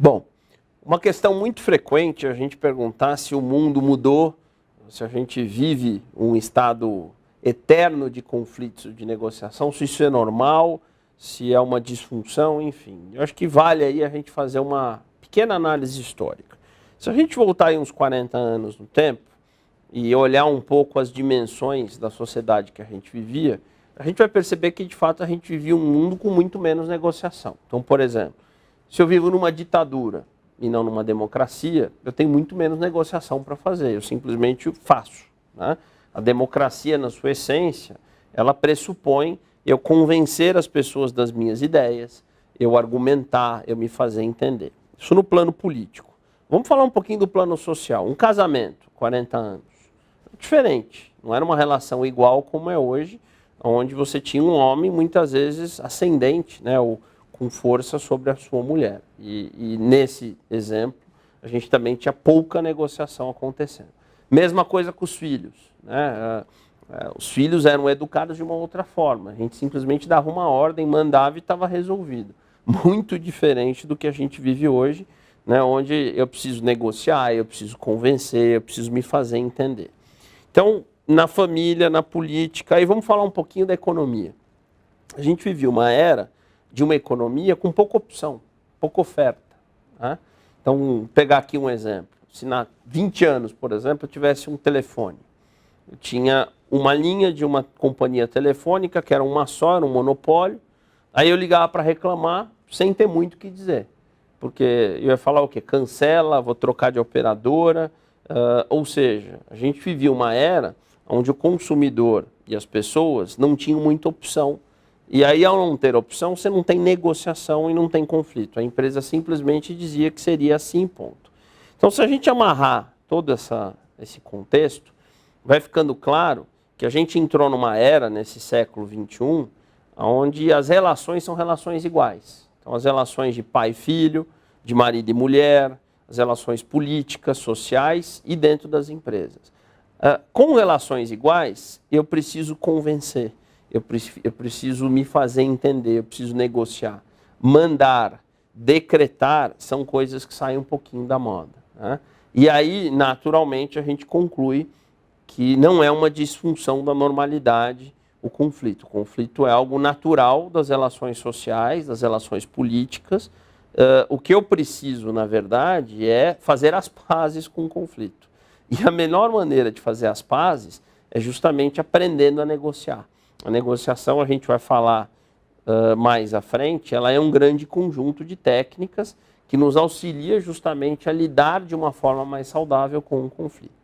Bom, uma questão muito frequente é a gente perguntar se o mundo mudou, se a gente vive um estado eterno de conflitos, de negociação, se isso é normal, se é uma disfunção, enfim. Eu acho que vale aí a gente fazer uma pequena análise histórica. Se a gente voltar aí uns 40 anos no tempo e olhar um pouco as dimensões da sociedade que a gente vivia, a gente vai perceber que, de fato, a gente vivia um mundo com muito menos negociação. Então, por exemplo, se eu vivo numa ditadura e não numa democracia, eu tenho muito menos negociação para fazer, eu simplesmente faço, né? A democracia, na sua essência, ela pressupõe eu convencer as pessoas das minhas ideias, eu argumentar, eu me fazer entender. Isso no plano político. Vamos falar um pouquinho do plano social. Um casamento, 40 anos, diferente. Não era uma relação igual como é hoje, onde você tinha um homem, muitas vezes, ascendente, né, ou com força sobre a sua mulher. E nesse exemplo, a gente também tinha pouca negociação acontecendo. Mesma coisa com os filhos, né? Os filhos eram educados de uma outra forma. A gente simplesmente dava uma ordem, mandava e estava resolvido. Muito diferente do que a gente vive hoje, né, onde eu preciso negociar, eu preciso convencer, eu preciso me fazer entender. Então, na família, na política, aí vamos falar um pouquinho da economia. A gente vivia uma era de uma economia com pouca opção, pouca oferta, né? Então, pegar aqui um exemplo. Se há 20 anos, por exemplo, eu tivesse um telefone, eu tinha uma linha de uma companhia telefônica, que era uma só, era um monopólio, aí eu ligava para reclamar, sem ter muito o que dizer. Porque eu ia falar o quê? Cancela, vou trocar de operadora, ou seja, a gente vivia uma era onde o consumidor e as pessoas não tinham muita opção. E aí, ao não ter opção, você não tem negociação e não tem conflito. A empresa simplesmente dizia que seria assim, ponto. Então, se a gente amarrar todo esse contexto, vai ficando claro que a gente entrou numa era, nesse século XXI, onde as relações são relações iguais. Então, as relações de pai e filho, de marido e mulher, as relações políticas, sociais e dentro das empresas. Com relações iguais, eu preciso convencer, eu preciso me fazer entender, eu preciso negociar. Mandar, decretar, são coisas que saem um pouquinho da moda, né? E aí, naturalmente, a gente conclui que não é uma disfunção da normalidade o conflito. O conflito é algo natural das relações sociais, das relações políticas. O que eu preciso, na verdade, é fazer as pazes com o conflito. E a melhor maneira de fazer as pazes é justamente aprendendo a negociar. A negociação, a gente vai falar mais à frente, ela é um grande conjunto de técnicas que nos auxilia justamente a lidar de uma forma mais saudável com o conflito.